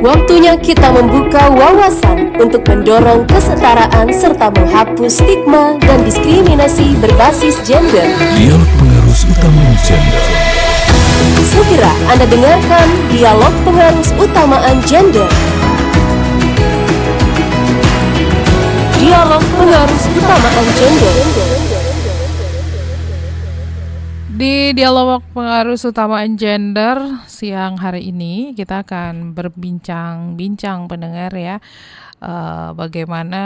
Waktunya kita membuka wawasan untuk mendorong kesetaraan serta menghapus stigma dan diskriminasi berbasis gender. Dialog Pengarus Utama Gender. Segera Anda dengarkan Dialog Pengarus Utamaan Gender. Dialog Pengarus Utamaan Gender. Di Dialog Pengarus Utamaan Gender siang hari ini kita akan berbincang-bincang pendengar ya, bagaimana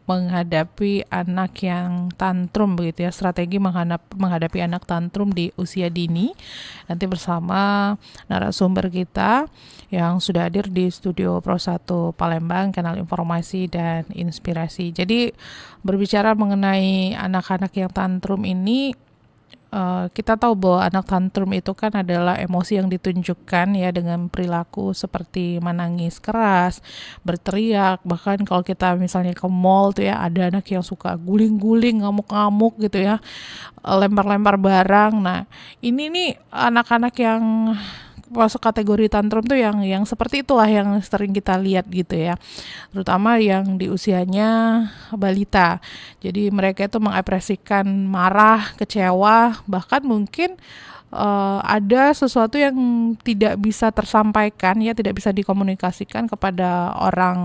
menghadapi anak yang tantrum begitu ya, strategi menghadapi anak tantrum di usia dini. Nanti bersama narasumber kita yang sudah hadir di studio Pro 1 Palembang, kanal informasi dan inspirasi. Jadi berbicara mengenai anak-anak yang tantrum ini, kita tahu bahwa anak tantrum itu kan adalah emosi yang ditunjukkan ya dengan perilaku seperti menangis keras, berteriak, bahkan kalau kita misalnya ke mall tuh ya ada anak yang suka guling-guling, ngamuk-ngamuk gitu ya, lempar-lempar barang. Nah, ini nih anak-anak yang masuk kategori tantrum tuh yang seperti itulah yang sering kita lihat gitu ya, terutama yang di usianya balita. Jadi mereka itu mengekspresikan marah, kecewa, bahkan mungkin ada sesuatu yang tidak bisa tersampaikan ya, tidak bisa dikomunikasikan kepada orang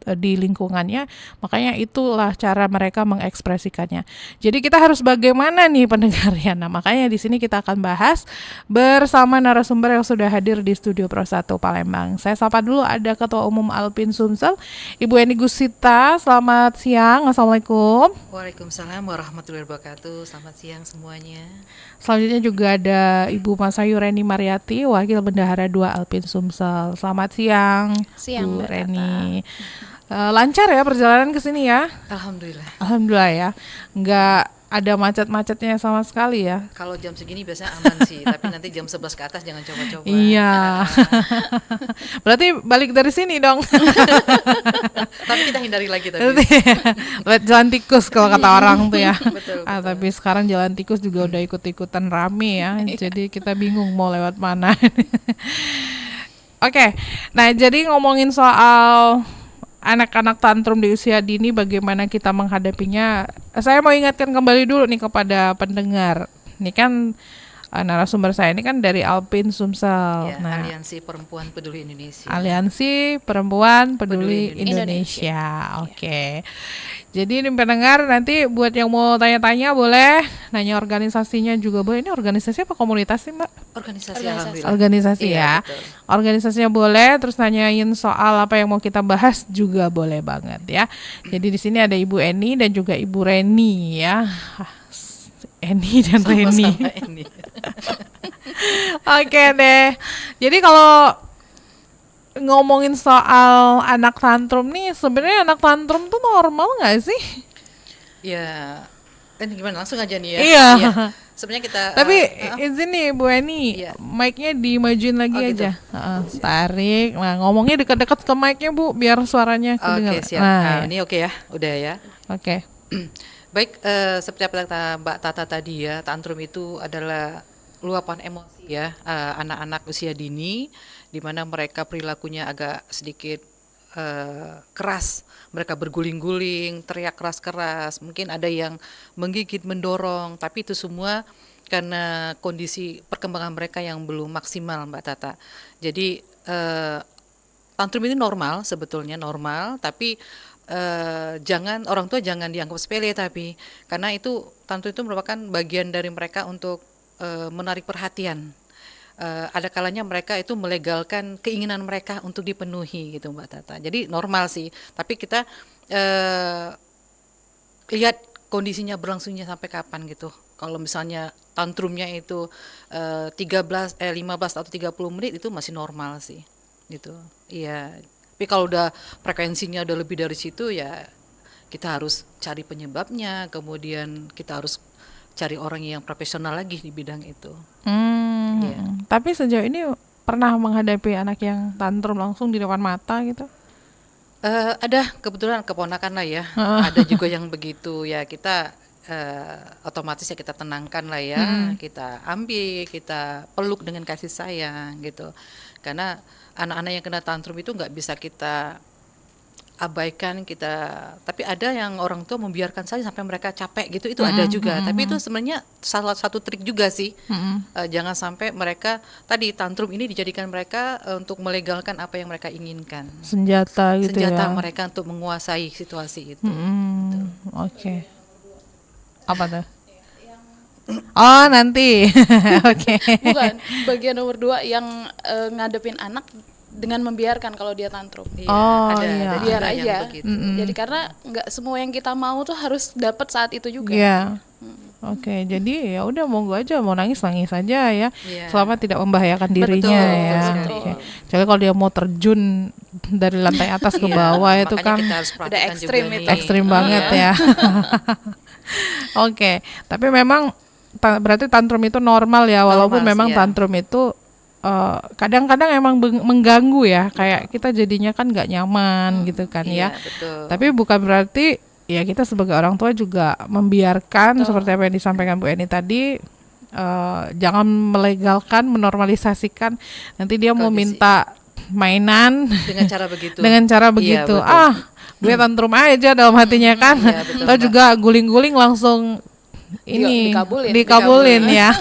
di lingkungannya, makanya itulah cara mereka mengekspresikannya. Jadi kita harus bagaimana nih pendengarnya. Nah, makanya di sini kita akan bahas bersama narasumber yang sudah hadir di studio Pro 1 Palembang. Saya sapa dulu, ada Ketua Umum Alpin Sumsel, Ibu Eni Gusita. Selamat siang. Assalamualaikum. Waalaikumsalam warahmatullahi wabarakatuh. Selamat siang semuanya. Selanjutnya juga ada Ibu Masayu Reni Mariati, Wakil Bendahara 2 Alpin Sumsel. Selamat siang, Siang, Bu Mbak Reni. Lancar ya perjalanan ke sini ya? Alhamdulillah ya. Nggak ada macet-macetnya sama sekali ya. Kalau jam segini biasanya aman sih, tapi nanti jam 11 ke atas jangan coba-coba. Iya. Berarti balik dari sini dong. Tapi kita hindari lagi tadi. Lewat jalan tikus kalau kata orang tuh ya. Betul. Tapi sekarang jalan tikus juga udah ikut-ikutan rame ya. Jadi kita bingung mau lewat mana. Oke. Nah, jadi ngomongin soal anak-anak tantrum di usia dini, bagaimana kita menghadapinya. Saya mau ingatkan kembali dulu nih kepada pendengar. Ini kan narasumber saya ini kan dari Alpin Sumsel. Ya, Aliansi Perempuan Peduli Indonesia. Aliansi Perempuan Peduli Indonesia. Oke. Jadi ini pendengar, nanti buat yang mau tanya-tanya boleh, nanya organisasinya juga boleh. Ini organisasi apa komunitas sih, Mbak? Organisasi ya. Betul. Organisasinya boleh, terus nanyain soal apa yang mau kita bahas juga boleh banget ya. Jadi di sini ada Ibu Eni dan juga Ibu Reni ya. Eni dan Reni. Oke deh. Jadi kalau ngomongin soal anak tantrum nih, sebenarnya anak tantrum tuh normal nggak sih? Ya, gimana? Langsung aja nih ya. Iya. Ya. Sebenarnya kita. Tapi izin nih Bu Eni, Iya. mic-nya dimajuin lagi Oh, gitu. aja. Tarik. Nah, ngomongnya dekat-dekat ke mic-nya Bu, biar suaranya kedengar. Oke, siap. Nah, Ini oke ya, udah ya. Oke. Baik, seperti apa kata Mbak Tata tadi ya, tantrum itu adalah luapan emosi ya, anak-anak usia dini, di mana mereka perilakunya agak sedikit keras, mereka berguling-guling, teriak keras-keras, mungkin ada yang menggigit, mendorong, tapi itu semua karena kondisi perkembangan mereka yang belum maksimal, Mbak Tata. Jadi tantrum ini normal, sebetulnya normal, tapi jangan orang tua jangan dianggap sepele, tapi karena itu tantrum itu merupakan bagian dari mereka untuk menarik perhatian. Ada kalanya mereka itu melegalkan keinginan mereka untuk dipenuhi gitu, Mbak Tata. Jadi normal sih, tapi kita lihat kondisinya berlangsungnya sampai kapan gitu. Kalau misalnya tantrumnya itu 15 atau 30 menit itu masih normal sih gitu. Iya. Tapi kalau udah frekuensinya udah lebih dari situ ya kita harus cari penyebabnya, kemudian kita harus cari orang yang profesional lagi di bidang itu. Iya. Tapi sejauh ini pernah menghadapi anak yang tantrum langsung di depan mata gitu? Ada kebetulan keponakan lah ya. Ada juga yang begitu ya, kita otomatis ya kita tenangkan lah ya, kita ambil, kita peluk dengan kasih sayang gitu. Karena anak-anak yang kena tantrum itu nggak bisa kita abaikan, tapi ada yang orang tua membiarkan saja sampai mereka capek gitu, itu ada juga. Tapi itu sebenarnya salah satu trik juga sih. Jangan sampai mereka tadi tantrum ini dijadikan mereka untuk melegalkan apa yang mereka inginkan. Senjata gitu Senjata ya. mereka untuk menguasai situasi itu. Oke. Apa tuh? Oh nanti. Oke. Bukan, bagian nomor 2 yang ngadepin anak dengan membiarkan kalau dia tantrum. Iya, Oh, ada iya. juga Biar yang aja. begitu. Jadi karena nggak semua yang kita mau tuh harus dapat saat itu juga. Iya. Oke, jadi ya udah monggo aja, mau nangis nangis aja ya, Iya. selama tidak membahayakan dirinya Betul, ya. betul sekali. Oke. Jadi kalau dia mau terjun dari lantai atas ke Iya, bawah itu makanya kan kita harus perhatikan ekstrim juga itu. nih. ekstrim banget ya. Oke, tapi memang berarti tantrum itu normal ya, walaupun Normal, memang iya. tantrum itu kadang-kadang emang mengganggu ya, kayak kita jadinya kan nggak nyaman gitu kan ya. Iya, betul. Tapi bukan berarti ya kita sebagai orang tua juga membiarkan seperti apa yang disampaikan Bu Eni tadi, jangan melegalkan, menormalisasikan. Nanti dia mau Kondisi. minta mainan Dengan cara begitu. dengan cara Iya, begitu. betul. Gue tantrum aja dalam hatinya kan. Iya, betul, Atau Mbak. juga guling-guling langsung ini Dikabulin. ya.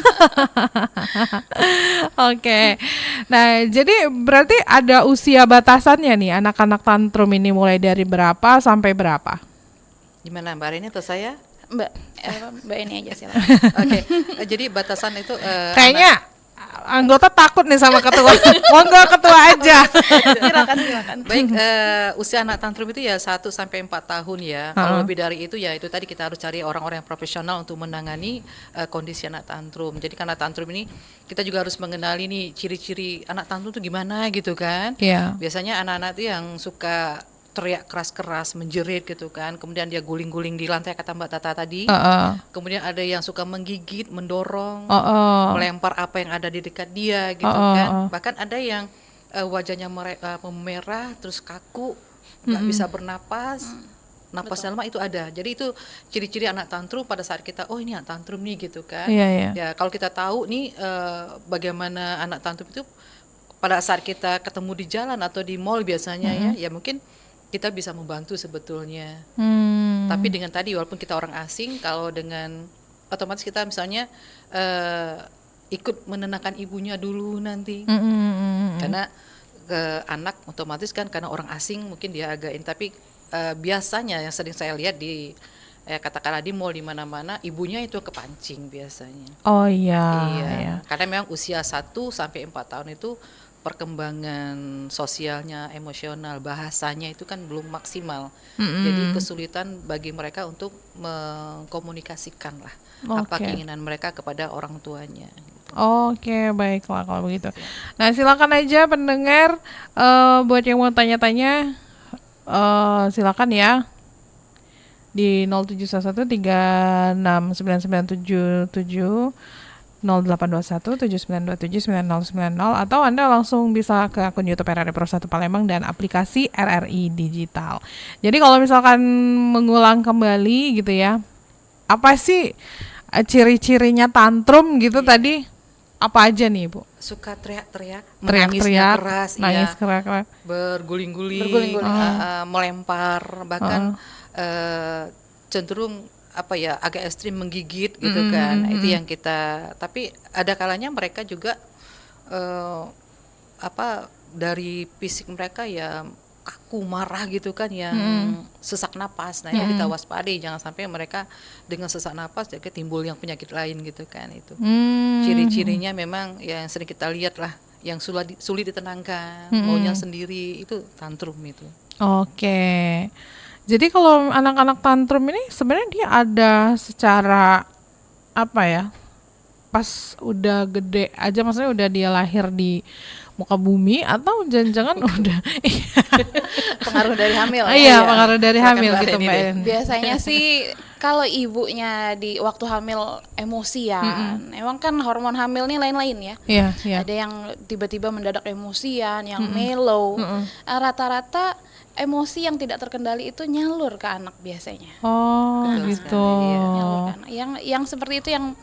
Oke. Nah, jadi berarti ada usia batasannya nih anak-anak tantrum ini, mulai dari berapa sampai berapa? Gimana Mbak Rini atau saya? Mbak ini aja silakan. Oke, jadi batasan itu Kayaknya anggota takut nih sama ketua. Monggo ketua aja. Silakan. baik, usia anak tantrum itu ya 1 sampai 4 tahun ya. Kalau lebih dari itu ya itu tadi kita harus cari orang-orang yang profesional untuk menangani kondisi anak tantrum. Jadi karena tantrum ini kita juga harus mengenali nih ciri-ciri anak tantrum itu gimana gitu kan. Iya. Biasanya anak-anak itu yang suka teriak keras-keras, menjerit gitu kan. Kemudian dia guling-guling di lantai kata Mbak Tata tadi. Kemudian ada yang suka menggigit, mendorong, melempar apa yang ada di dekat dia gitu kan. Bahkan ada yang wajahnya memerah, terus kaku, nggak bisa bernapas. Napas dalam itu ada. Jadi itu ciri-ciri anak tantrum pada saat kita, oh ini anak tantrum nih gitu kan. Iya, iya. Ya kalau kita tahu nih bagaimana anak tantrum itu pada saat kita ketemu di jalan atau di mall biasanya ya mungkin kita bisa membantu sebetulnya. Tapi dengan tadi walaupun kita orang asing, kalau dengan otomatis kita misalnya ikut menenangkan ibunya dulu nanti. Karena anak otomatis kan karena orang asing mungkin dia agak ini, tapi biasanya yang sering saya lihat di katakanlah di mall di mana-mana ibunya itu kepancing biasanya. Oh iya. Iya. Karena memang usia 1 sampai 4 tahun itu perkembangan sosialnya, emosional, bahasanya itu kan belum maksimal. Jadi kesulitan bagi mereka untuk mengkomunikasikan lah apa keinginan mereka kepada orang tuanya. Oke, baiklah kalau begitu. Nah, silakan aja pendengar buat yang mau tanya-tanya, silakan ya di 0711369977, 082179279090, atau Anda langsung bisa ke akun YouTube RRI Pro 1 Palembang dan aplikasi RRI Digital. Jadi kalau misalkan mengulang kembali gitu ya, apa sih ciri-cirinya tantrum gitu tadi? Apa aja nih, Bu? Suka teriak-teriak, menangisnya keras, nangis ya, keras, berguling-guling, melempar, bahkan cenderung apa ya agak ekstrim menggigit gitu kan. Itu yang kita, tapi ada kalanya mereka juga dari fisik mereka ya kaku, marah gitu kan, yang sesak napas. Nah, itu kita waspadai, jangan sampai mereka dengan sesak napas jadi timbul yang penyakit lain gitu kan. Itu ciri-cirinya memang yang sering kita lihat lah, yang sulit ditenangkan, maunya sendiri, itu tantrum itu. Oke. Jadi kalau anak-anak tantrum ini sebenarnya dia ada secara apa ya? Pas udah gede aja, maksudnya udah dia lahir di muka bumi, atau jangan-jangan udah Pengaruh dari hamil. iya, pengaruh dari Silakan hamil Mbak gitu Eni Mbak deh. Eni. Biasanya sih kalau ibunya di waktu hamil emosian, emang kan hormon hamil nih lain-lain ya. Iya, iya. Ada yang tiba-tiba mendadak emosian, yang mellow. Rata-rata emosi yang tidak terkendali itu nyalur ke anak biasanya. Oh, Betul gitu. sekali, iya. Nyalur ke anak. Yang seperti itu yang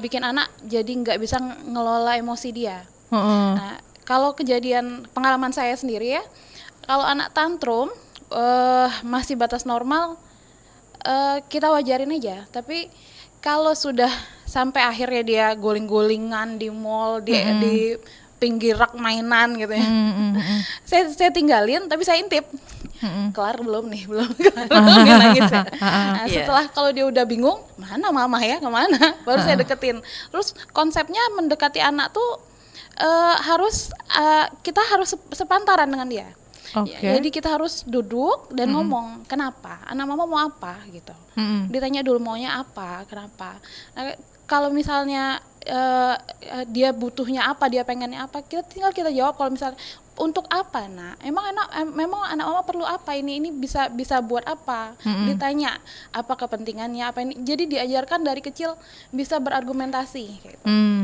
bikin anak jadi nggak bisa ngelola emosi dia. Nah, kalau kejadian pengalaman saya sendiri ya, kalau anak tantrum masih batas normal, kita wajarin aja. Tapi kalau sudah sampai akhirnya dia guling-gulingan di mall, di pinggir rak mainan gitu ya, saya tinggalin, tapi saya intip. Kelar belum nih, belum dia nangis ya. Nah, setelah kalau dia udah bingung, mana mama ya, kemana, baru saya deketin. Terus konsepnya mendekati anak tuh kita harus sepantaran dengan dia. Jadi kita harus duduk dan ngomong, kenapa, anak mama mau apa gitu. Ditanya dulu maunya apa, kenapa. Nah, kalau misalnya dia butuhnya apa, dia pengennya apa, kita jawab. Kalau misalnya untuk apa, nak? Memang anak mama perlu apa, ini bisa buat apa? Ditanya apa kepentingannya, apa ini. Jadi diajarkan dari kecil bisa berargumentasi gitu.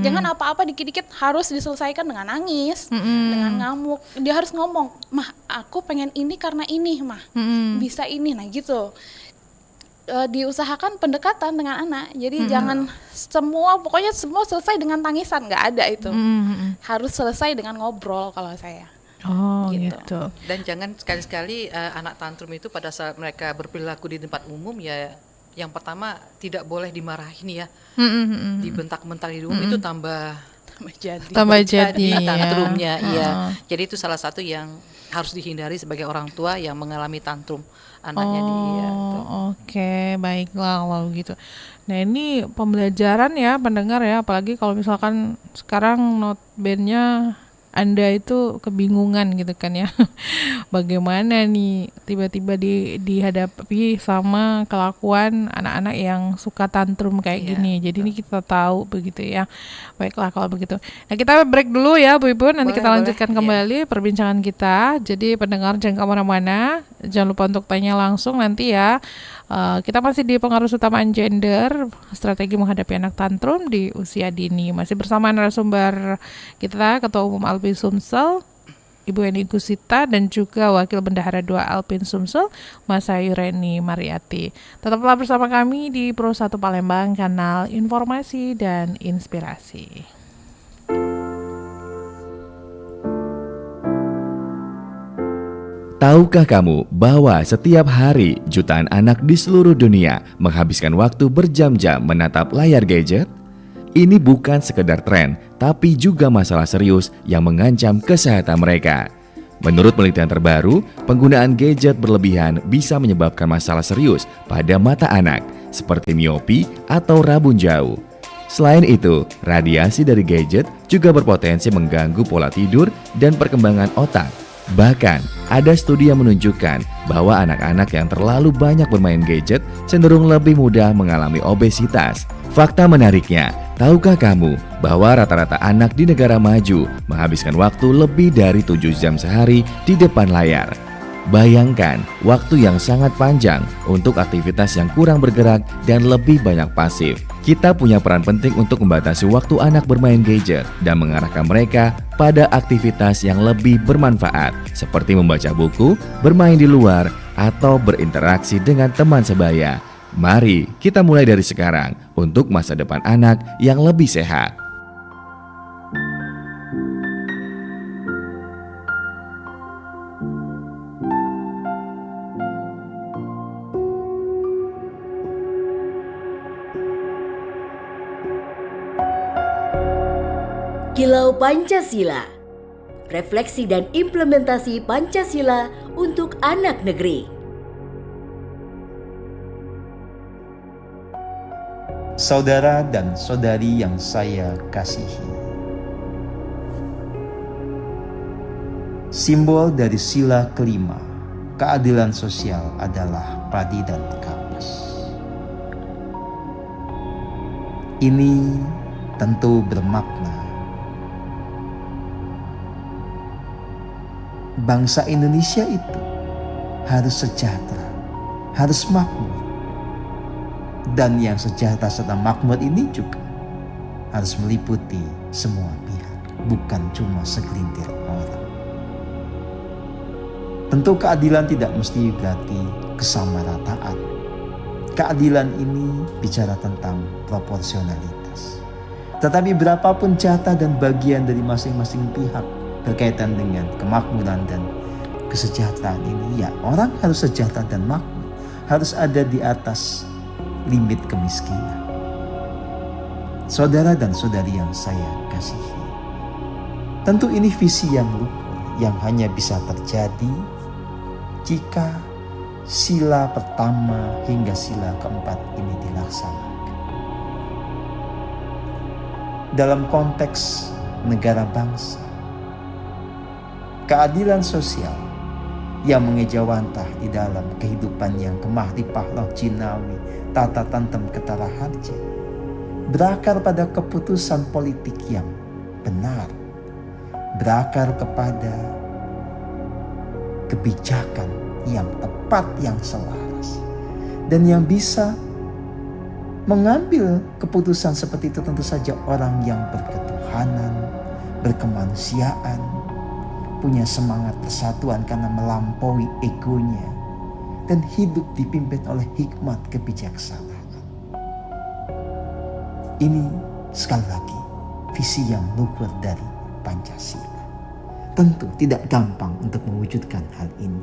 Jangan apa-apa dikit-dikit harus diselesaikan dengan nangis, dengan ngamuk. Dia harus ngomong, "Mah, aku pengen ini karena ini, Mah." Bisa ini, nah gitu. Diusahakan pendekatan dengan anak. Jadi jangan pokoknya semua selesai dengan tangisan, nggak ada itu. Harus selesai dengan ngobrol kalau saya. Oh gitu. Dan jangan sekali-sekali anak tantrum itu pada saat mereka berperilaku di tempat umum ya, yang pertama tidak boleh dimarahin ya, dibentak-bentak di umum itu tambah jadi tantrumnya. Iya. Jadi itu salah satu yang harus dihindari sebagai orang tua yang mengalami tantrum anaknya dia. Oke, baiklah kalau gitu. Nah ini pembelajaran ya pendengar ya, apalagi kalau misalkan sekarang notabene Anda itu kebingungan gitu kan ya. Bagaimana nih tiba-tiba dihadapi sama kelakuan anak-anak yang suka tantrum kayak gini. Jadi ini kita tahu begitu ya. Baiklah kalau begitu. Nah kita break dulu ya Bu Ibu, nanti kita lanjutkan kembali perbincangan kita. Jadi pendengar jangan kemana-mana, jangan lupa untuk tanya langsung nanti ya. Kita masih di pengaruh utamaan gender, strategi menghadapi anak tantrum di usia dini. Masih bersama narasumber kita, Ketua Umum Alpin Sumsel, Ibu Eni Gusita, dan juga Wakil Bendahara 2 Alpin Sumsel, Mas Ayu Reni Mariati. Tetaplah bersama kami di Pro 1 Palembang, kanal informasi dan inspirasi. Tahukah kamu bahwa setiap hari jutaan anak di seluruh dunia menghabiskan waktu berjam-jam menatap layar gadget? Ini bukan sekedar tren, tapi juga masalah serius yang mengancam kesehatan mereka. Menurut penelitian terbaru, penggunaan gadget berlebihan bisa menyebabkan masalah serius pada mata anak, seperti miopi atau rabun jauh. Selain itu, radiasi dari gadget juga berpotensi mengganggu pola tidur dan perkembangan otak. Bahkan, ada studi yang menunjukkan bahwa anak-anak yang terlalu banyak bermain gadget cenderung lebih mudah mengalami obesitas. Fakta menariknya, tahukah kamu bahwa rata-rata anak di negara maju menghabiskan waktu lebih dari 7 jam sehari di depan layar? Bayangkan waktu yang sangat panjang untuk aktivitas yang kurang bergerak dan lebih banyak pasif. Kita punya peran penting untuk membatasi waktu anak bermain gadget dan mengarahkan mereka pada aktivitas yang lebih bermanfaat, seperti membaca buku, bermain di luar, atau berinteraksi dengan teman sebaya. Mari kita mulai dari sekarang untuk masa depan anak yang lebih sehat. Kilau Pancasila, refleksi dan implementasi Pancasila untuk anak negeri. Saudara dan saudari yang saya kasihi, simbol dari sila kelima, keadilan sosial adalah padi dan kapas. Ini tentu bermakna bangsa Indonesia itu harus sejahtera, harus makmur. Dan yang sejahtera serta makmur ini juga harus meliputi semua pihak, bukan cuma segelintir orang. Tentu keadilan tidak mesti berarti kesamarataan. Keadilan ini bicara tentang proporsionalitas. Tetapi berapapun jatah dan bagian dari masing-masing pihak, berkaitan dengan kemakmuran dan kesejahteraan ini, ya orang harus sejahtera dan makmur, harus ada di atas limit kemiskinan. Saudara dan saudari yang saya kasihi, tentu ini visi yang luhur yang hanya bisa terjadi jika sila pertama hingga sila keempat ini dilaksanakan. Dalam konteks negara bangsa, keadilan sosial yang mengejawantah di dalam kehidupan yang kemah ripah roh jinawi tata tantem ketara harja berakar pada keputusan politik yang benar, berakar kepada kebijakan yang tepat, yang selaras, dan yang bisa mengambil keputusan seperti itu tentu saja orang yang berketuhanan, berkemanusiaan, punya semangat persatuan karena melampaui egonya, dan hidup dipimpin oleh hikmat kebijaksanaan. Ini sekali lagi visi yang luhur dari Pancasila. Tentu tidak gampang untuk mewujudkan hal ini,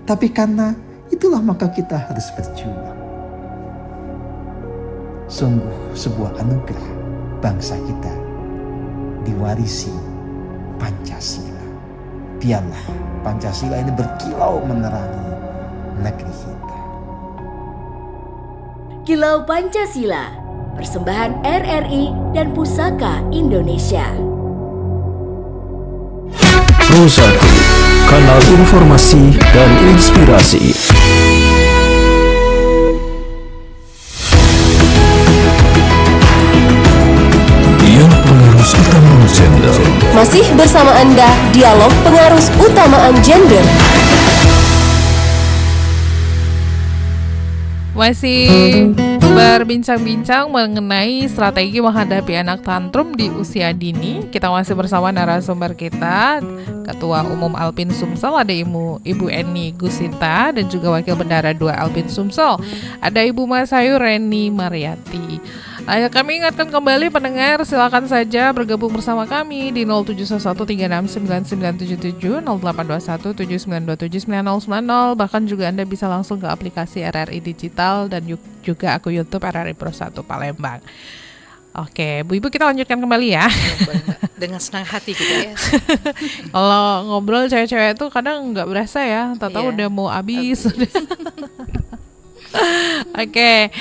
tapi karena itulah maka kita harus berjuang. Sungguh sebuah anugerah bangsa kita diwarisi Pancasila. Biarlah Pancasila ini berkilau menerangi negeri kita. Kilau Pancasila, persembahan RRI dan Pusaka Indonesia. Pro 1, kanal informasi dan inspirasi. Yang pengarus utama gender. Masih bersama Anda, dialog pengarus utamaan gender. Masih berbincang-bincang mengenai strategi menghadapi anak tantrum di usia dini. Kita masih bersama narasumber kita, Ketua Umum Alpin Sumsel, ada Ibu Eni Gusita, dan juga Wakil Bendara 2 Alpin Sumsel, ada Ibu Masayu Reni Mariati. Kami ingatkan kembali pendengar, silakan saja bergabung bersama kami di 0711369977, 082179279090. Bahkan juga Anda bisa langsung ke aplikasi RRI Digital dan juga akun YouTube RRI Pro 1 Palembang. Oke, Bu Ibu, kita lanjutkan kembali ya. Dengan senang hati gitu ya. Kalau ngobrol cewek-cewek itu kadang nggak berasa ya, tahu-tahu udah mau habis. Oke.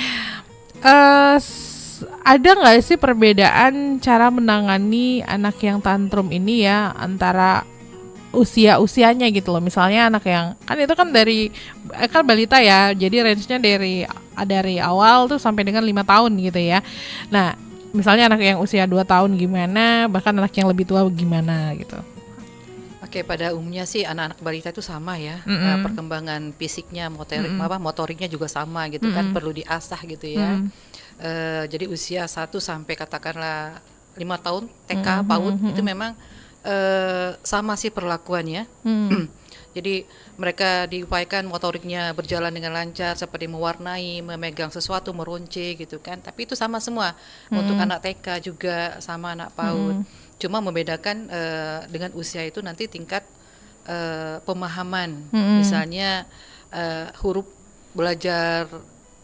Ada nggak sih perbedaan cara menangani anak yang tantrum ini ya antara usianya gitu loh? Misalnya anak yang kan itu kan kan balita ya, jadi range-nya dari awal tuh sampai dengan 5 tahun gitu ya. Nah, misalnya anak yang usia 2 tahun gimana, bahkan anak yang lebih tua gimana gitu. Oke, pada umumnya sih anak-anak balita itu sama ya, perkembangan fisiknya, motoriknya juga sama gitu kan, perlu diasah gitu ya. Jadi usia 1 sampai katakanlah 5 tahun TK PAUD itu memang sama sih perlakuannya. Jadi mereka diupayakan motoriknya berjalan dengan lancar, seperti mewarnai, memegang sesuatu, meronce gitu kan. Tapi itu sama semua untuk anak TK juga sama anak PAUD. Cuma membedakan dengan usia itu nanti tingkat pemahaman. Misalnya huruf belajar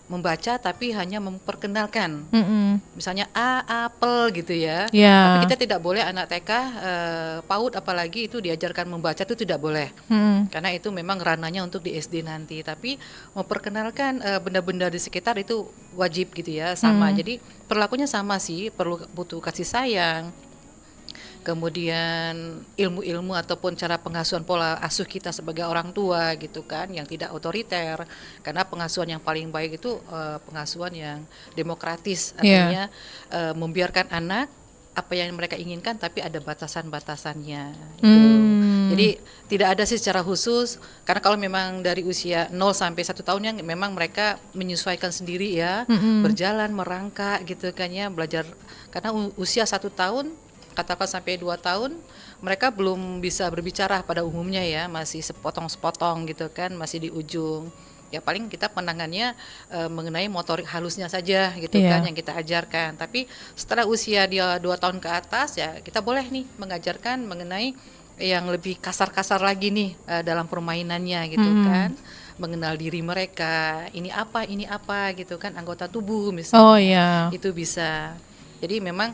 membaca tapi hanya memperkenalkan, misalnya apel gitu ya. Tapi kita tidak boleh anak TK, PAUD apalagi itu diajarkan membaca, itu tidak boleh, karena itu memang ranahnya untuk di SD nanti. Tapi memperkenalkan benda-benda di sekitar itu wajib gitu ya, sama. Jadi perlakunya sama sih, butuh kasih sayang. Kemudian ilmu-ilmu ataupun cara pengasuhan pola asuh kita sebagai orang tua gitu kan, yang tidak otoriter, karena pengasuhan yang paling baik itu pengasuhan yang demokratis, artinya membiarkan anak apa yang mereka inginkan tapi ada batasan-batasannya gitu. Jadi tidak ada sih secara khusus, karena kalau memang dari usia 0 sampai 1 tahun yang memang mereka menyesuaikan sendiri ya, berjalan, merangkak gitu kan ya, belajar. Karena usia 1 tahun katakan sampai 2 tahun mereka belum bisa berbicara pada umumnya ya, masih sepotong-sepotong gitu kan, masih di ujung. Ya paling kita penangannya mengenai motorik halusnya saja gitu kan yang kita ajarkan. Tapi setelah usia dia 2 tahun ke atas ya kita boleh nih mengajarkan mengenai yang lebih kasar-kasar lagi nih dalam permainannya gitu kan, mengenal diri mereka, ini apa gitu kan, anggota tubuh misalnya. Oh iya. Itu bisa. Jadi memang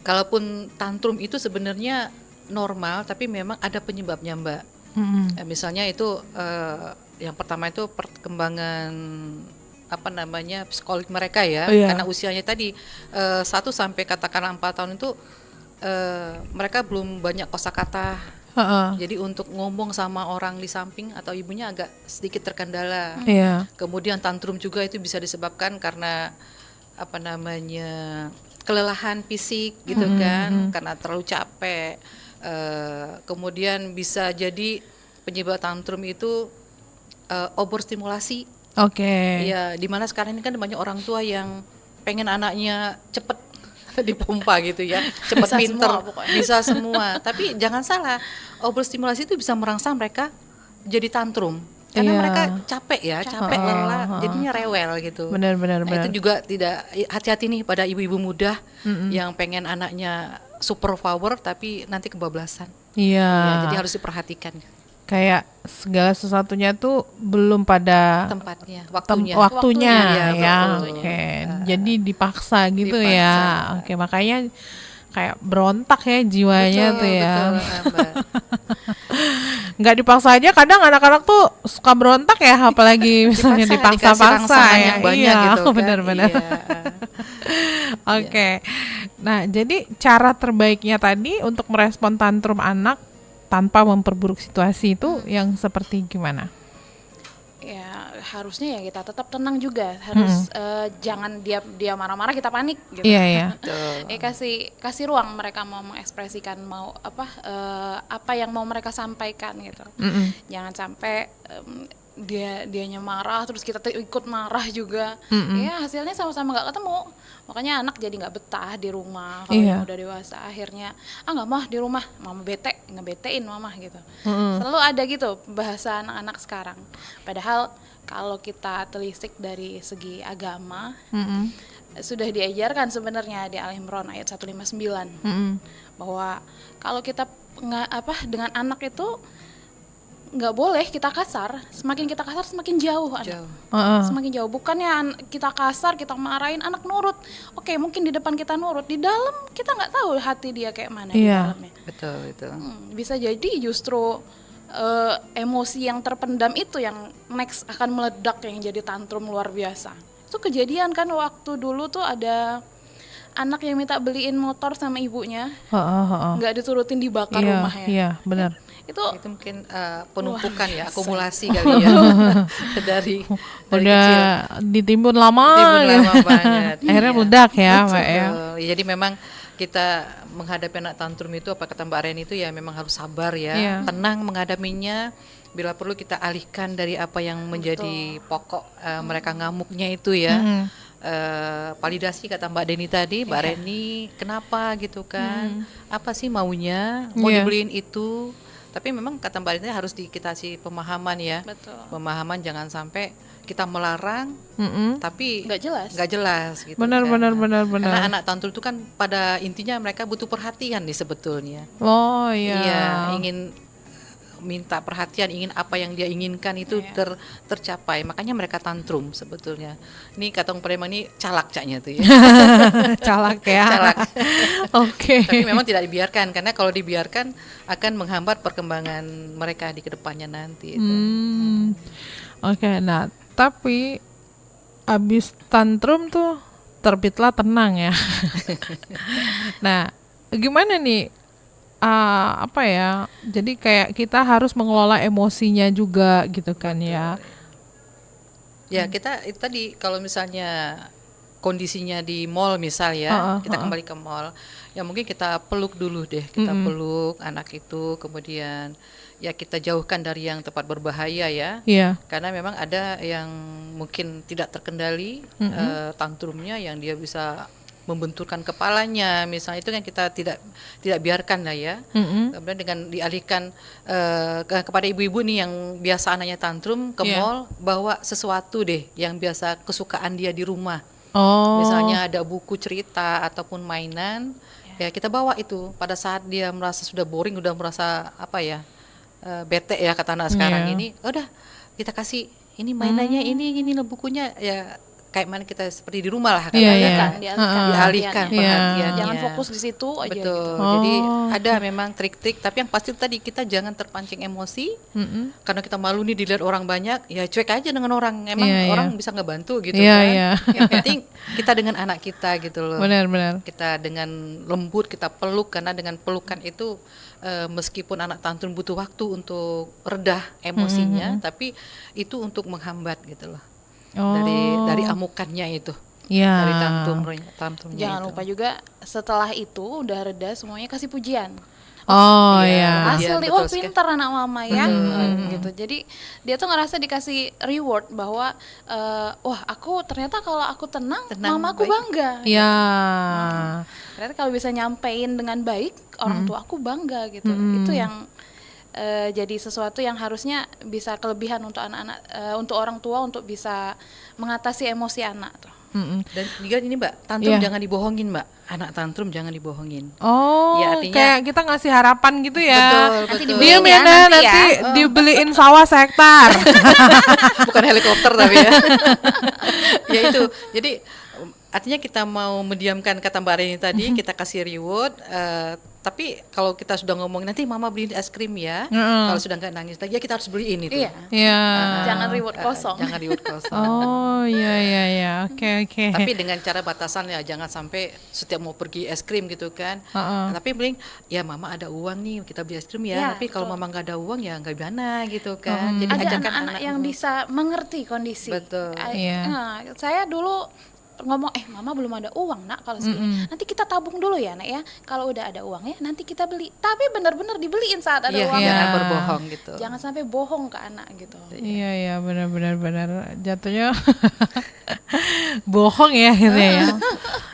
kalaupun tantrum itu sebenarnya normal, tapi memang ada penyebabnya, Mbak. Misalnya itu yang pertama itu perkembangan psikologis mereka ya, karena usianya tadi 1 sampai katakanlah 4 tahun itu mereka belum banyak kosakata. Jadi untuk ngomong sama orang di samping atau ibunya agak sedikit terkendala. Kemudian tantrum juga itu bisa disebabkan karena kelelahan fisik gitu kan, karena terlalu capek. Kemudian bisa jadi penyebab tantrum itu overstimulasi. Ya, dimana sekarang ini kan banyak orang tua yang pengen anaknya cepet dipompa gitu ya, cepet pinter, bisa semua. Tapi jangan salah, overstimulasi itu bisa merangsang mereka jadi tantrum. Karena mereka capek lelah, jadinya rewel gitu. Benar. Itu juga tidak, hati-hati nih pada ibu-ibu muda yang pengen anaknya super power tapi nanti kebablasan. Ya, jadi harus diperhatikan. Kayak segala sesuatunya tuh belum pada tempatnya, waktunya ya. Betul. Jadi dipaksa gitu ya. Makanya kayak berontak ya jiwanya tuh ya. Nggak dipaksa aja kadang anak-anak tuh suka berontak ya, apalagi misalnya dipaksa-paksa ya. Yang banyak gitu kan. Benar-benar. Nah, jadi cara terbaiknya tadi untuk merespon tantrum anak tanpa memperburuk situasi itu yang seperti gimana? Ya harusnya ya kita tetap tenang juga, harus jangan dia marah-marah kita panik gitu. Iya. kasih ruang mereka mau mengekspresikan mau apa yang mau mereka sampaikan gitu. Jangan sampai dianya marah terus kita ikut marah juga. Ya hasilnya sama-sama nggak ketemu. Makanya anak jadi nggak betah di rumah. Kalau yang udah dewasa akhirnya nggak mau di rumah, mama ngebetein mama gitu. Selalu ada gitu bahasa anak-anak sekarang. Padahal kalau kita telisik dari segi agama sudah diajarkan sebenarnya di Al-Imran ayat 159 bahwa kalau kita dengan anak itu nggak boleh kita kasar. Semakin kita kasar semakin jauh anak. Semakin jauh. Bukannya kita kasar, kita marahin anak nurut. Oke, mungkin di depan kita nurut, di dalam kita nggak tahu hati dia kayak mana di dalamnya. Betul. Bisa jadi justru emosi yang terpendam itu yang next akan meledak, yang jadi tantrum luar biasa. Itu kejadian kan waktu dulu tuh ada anak yang minta beliin motor sama ibunya, nggak diturutin, dibakar rumahnya. Iya, benar. Itu mungkin penumpukan ya, akumulasi kali ya dari udah kecil. ditimbun lama banget. Akhirnya meledak ya, Mbak ya. Jadi memang kita menghadapi anak tantrum itu, apa kata Mbak Ren itu ya, memang harus sabar ya, tenang menghadapinya. Bila perlu kita alihkan dari apa yang menjadi pokok mereka ngamuknya itu ya. Validasi kata Mbak Deni tadi, Mbak Reni kenapa gitu kan, apa sih maunya, mau dibeliin itu. Tapi memang kata Mbak Deni harus kita kasih pemahaman ya. Betul. Pemahaman, jangan sampai kita melarang tapi nggak jelas gitu. Benar. Karena anak tantrum itu kan pada intinya mereka butuh perhatian nih sebetulnya. Iya, ingin minta perhatian, ingin apa yang dia inginkan itu tercapai. Makanya mereka tantrum sebetulnya. Ini kata Om Preman ini calak caknya tuh ya. Calak ya. Calak. Tapi memang tidak dibiarkan, karena kalau dibiarkan akan menghambat perkembangan mereka di kedepannya nanti. Nah tapi abis tantrum tuh terbitlah tenang ya. Nah gimana nih? Jadi kayak kita harus mengelola emosinya juga gitu kan ya. Ya kita itu tadi kalau misalnya kondisinya di mall misal ya, kita kembali ke mall, ya mungkin kita peluk dulu deh, kita peluk anak itu, kemudian ya kita jauhkan dari yang tempat berbahaya ya. Karena memang ada yang mungkin tidak terkendali tantrumnya, yang dia bisa membenturkan kepalanya misalnya, itu kan kita tidak biarkan lah ya. Kemudian dengan dialihkan kepada ibu-ibu nih yang biasa anaknya tantrum ke mall, bawa sesuatu deh yang biasa kesukaan dia di rumah. Misalnya ada buku cerita ataupun mainan, Ya kita bawa itu pada saat dia merasa sudah boring, udah merasa apa ya, bete ya kata anak sekarang Iya. ini, udah kita kasih ini mainannya, ini bukunya ya kayak mana kita seperti di rumah lah Iya, katanya. iya. Dialihkan Iya. perhatiannya. Jangan fokus di situ aja Betul. gitu. Jadi Oh. ada memang trik-trik, tapi yang pasti tadi kita jangan terpancing emosi. Karena kita malu nih dilihat orang banyak, ya cuek aja dengan orang. Emang Iya, orang iya. bisa ngebantu gitu Iya, kan. iya. Yang penting kita dengan anak kita gitu loh. Benar. Kita dengan lembut kita peluk, karena dengan pelukan itu meskipun anak tantrum butuh waktu untuk redah emosinya, tapi itu untuk menghambat gitu loh. Dari amukannya itu. Iya. Dari tantrumnya Jangan itu. lupa juga setelah itu udah reda semuanya kasih pujian. Oh Iya. iya. Hasil Iya, wah betul sekali. pintar anak mama ya, gitu. Jadi dia tuh ngerasa dikasih reward bahwa wah aku ternyata kalau aku tenang mama aku baik. bangga. Iya. Ternyata kalau bisa nyampein dengan baik orang tua aku bangga gitu. Itu yang jadi sesuatu yang harusnya bisa kelebihan untuk anak-anak, untuk orang tua untuk bisa mengatasi emosi anak tuh. Dan juga ini Mbak, tantrum Iya. jangan dibohongin Mbak. Anak tantrum jangan dibohongin. Oh, Ya, artinya- kayak kita ngasih harapan gitu ya. Betul. Diam dibeliin ya, ya, Nah, nanti nanti ya. dibeliin sawah sehektar. Bukan helikopter tapi ya. Ya itu. Jadi artinya kita mau mendiamkan kata Mbak Reni tadi, kita kasih reward. Tapi kalau kita sudah ngomong nanti mama beliin es krim ya. Kalau sudah nggak nangis lagi ya kita harus beliin itu. Iya. Iya. Jangan reward kosong. Jangan reward kosong. Oh, iya. Oke. Tapi dengan cara batasan ya, jangan sampai setiap mau pergi es krim gitu kan. Tapi paling ya mama ada uang nih kita beli es krim ya. Ya, Tapi kalau betul. mama nggak ada uang ya nggak gimana gitu kan. Jadi Ada ajarkan anak-anak yang bisa mengerti kondisi. Betul. Iya. Nah, saya dulu ngomong mama belum ada uang nak kalau segini, nanti kita tabung dulu ya nak ya, kalau udah ada uangnya nanti kita beli, tapi benar-benar dibeliin saat ada Iya, uangnya. jangan Iya. berbohong gitu. Jangan sampai bohong ke anak gitu. Iya, benar. Jatuhnya bohong ya gitu ya.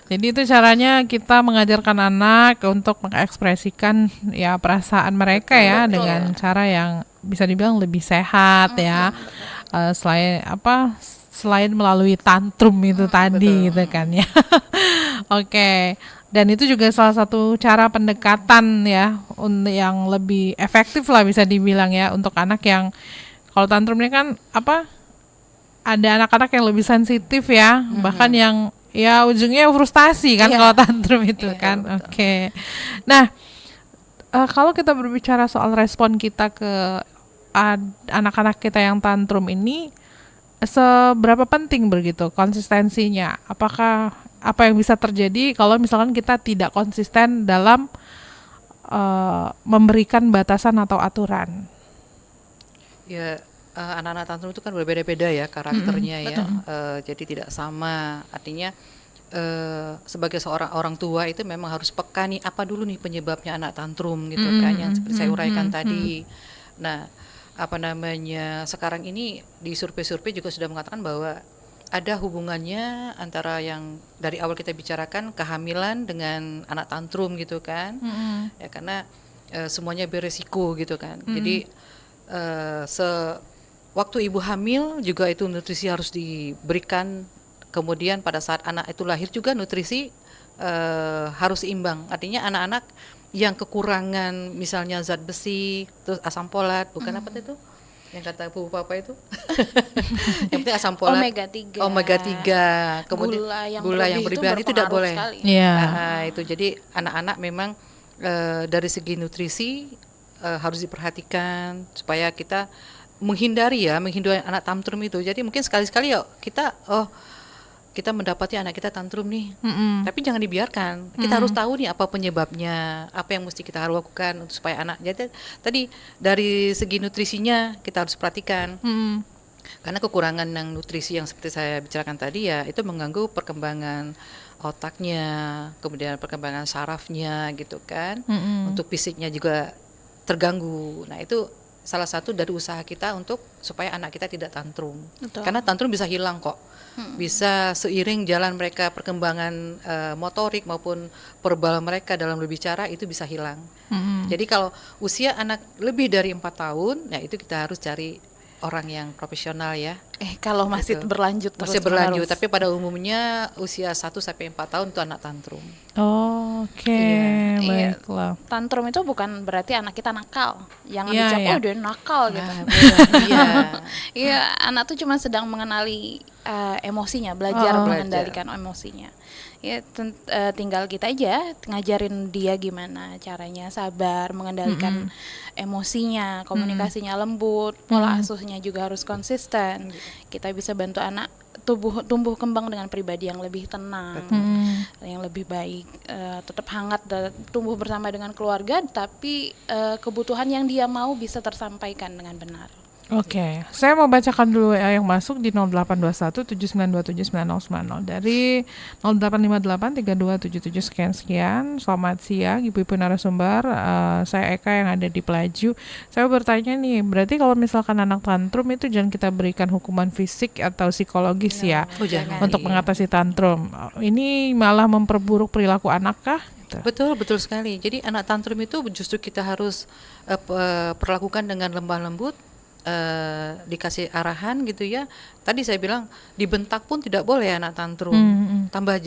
Jadi itu caranya kita mengajarkan anak untuk mengekspresikan ya perasaan mereka ya dengan cara yang bisa dibilang lebih sehat ya. Selain melalui tantrum itu tadi gitu kan ya. Oke. Dan itu juga salah satu cara pendekatan ya yang lebih efektif lah bisa dibilang ya untuk anak yang kalau tantrumnya kan ada anak-anak yang lebih sensitif ya, bahkan yang ya ujungnya frustasi kan kalau tantrum itu kan. Oke. Nah, kalau kita berbicara soal respon kita ke anak-anak kita yang tantrum ini, seberapa penting begitu konsistensinya? Apakah apa yang bisa terjadi kalau misalkan kita tidak konsisten dalam memberikan batasan atau aturan? Ya, anak-anak tantrum itu kan berbeda-beda ya karakternya ya. Jadi tidak sama. Artinya sebagai seorang orang tua itu memang harus peka nih apa dulu nih penyebabnya anak tantrum gitu kan, yang seperti saya uraikan tadi. Nah, sekarang ini di survei-survei juga sudah mengatakan bahwa ada hubungannya antara yang dari awal kita bicarakan kehamilan dengan anak tantrum gitu kan. Ya karena semuanya beresiko gitu kan. Jadi waktu ibu hamil juga itu nutrisi harus diberikan, kemudian pada saat anak itu lahir juga nutrisi harus seimbang. Artinya anak-anak yang kekurangan misalnya zat besi, terus asam folat, bukan apa itu? Yang kata Ibu Papa itu. Yang penting asam folat. Omega 3. Kemudian gula yang berlebihan itu tidak boleh. Iya. Nah, itu jadi anak-anak memang dari segi nutrisi harus diperhatikan supaya kita menghindari anak tantrum itu. Jadi mungkin sekali-sekali kita mendapati anak kita tantrum nih, tapi jangan dibiarkan. Kita harus tahu nih apa penyebabnya, apa yang mesti kita harus lakukan supaya anak. Jadi tadi dari segi nutrisinya kita harus perhatikan, karena kekurangan yang nutrisi yang seperti saya bicarakan tadi ya itu mengganggu perkembangan otaknya, kemudian perkembangan sarafnya gitu kan, untuk fisiknya juga terganggu. Nah itu salah satu dari usaha kita untuk supaya anak kita tidak tantrum. Betul. Karena tantrum bisa hilang kok. Bisa seiring jalan mereka perkembangan motorik maupun verbal mereka dalam berbicara itu bisa hilang. Jadi kalau usia anak lebih dari 4 tahun, ya itu kita harus cari orang yang profesional ya. Kalau masih Gitu. berlanjut terus Masih berlanjut, menerus. tapi pada umumnya usia 1 sampai 4 tahun itu anak tantrum. Oke, Iya. baiklah. Tantrum itu bukan berarti anak kita nakal. Jangan Iya, dicap iya. dia nakal gitu. Iya. Iya, anak tuh cuma sedang mengenali emosinya, belajar Oh. mengendalikan emosinya. Ya tinggal kita aja ngajarin dia gimana caranya sabar, mengendalikan emosinya, komunikasinya lembut, pola asuhnya juga harus konsisten. Kita bisa bantu anak tumbuh kembang dengan pribadi yang lebih tenang, yang lebih baik, tetap hangat dan tumbuh bersama dengan keluarga, tapi kebutuhan yang dia mau bisa tersampaikan dengan benar. Oke, saya mau bacakan dulu WA yang masuk di 0821 7927 9090 dari 0858 3277 sekian. Selamat siang Ibu-ibu narasumber, saya Eka yang ada di Pelaju. Saya bertanya nih, berarti kalau misalkan anak tantrum itu jangan kita berikan hukuman fisik atau psikologis ya Jangan. untuk mengatasi tantrum. Ini malah memperburuk perilaku anak kah? Gitu. Betul sekali. Jadi anak tantrum itu justru kita harus perlakukan dengan lemah lembut, dikasih arahan gitu ya. Tadi saya bilang dibentak pun tidak boleh anak tantrum. Tambah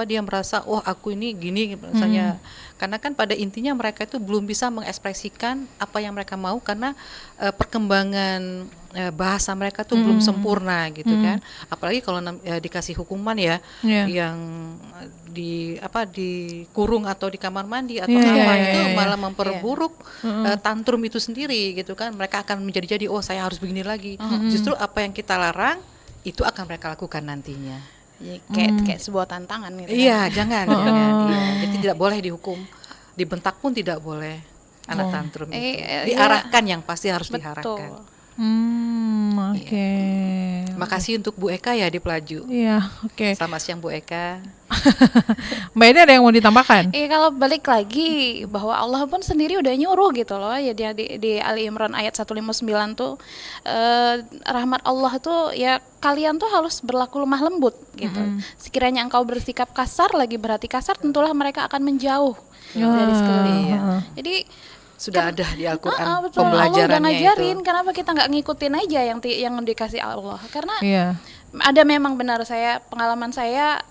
dia merasa aku ini gini misalnya. Karena kan pada intinya mereka itu belum bisa mengekspresikan apa yang mereka mau karena perkembangan bahasa mereka tuh belum sempurna gitu kan. Apalagi kalau dikasih hukuman ya yang dikurung atau di kamar mandi atau itu malah memperburuk tantrum itu sendiri gitu kan. Mereka akan menjadi saya harus begini lagi. Justru apa yang kita larang itu akan mereka lakukan nantinya. Kayak sebuah tantangan gitu. Iya, jangan. Iya. Jadi tidak boleh dihukum, dibentak pun tidak boleh anak tantrum itu. Diarahkan yang pasti harus diarahkan. Oke. Makasih untuk Bu Eka ya di Pelaju. Iya, oke. Selamat siang Bu Eka. Mbak ini ada yang mau ditambahkan? Kalau balik lagi bahwa Allah pun sendiri udah nyuruh gitu loh ya di Ali Imran ayat 159 tuh rahmat Allah tuh ya kalian tuh harus berlaku lemah lembut gitu. Sekiranya engkau bersikap kasar lagi berhati kasar tentulah mereka akan menjauh dari sekeliling. Jadi sudah ada di Al-Quran betul. pembelajarannya Allah udah ngajarin, itu. kenapa kita nggak ngikutin aja yang dikasih Allah? Karena Iya. ada memang benar pengalaman saya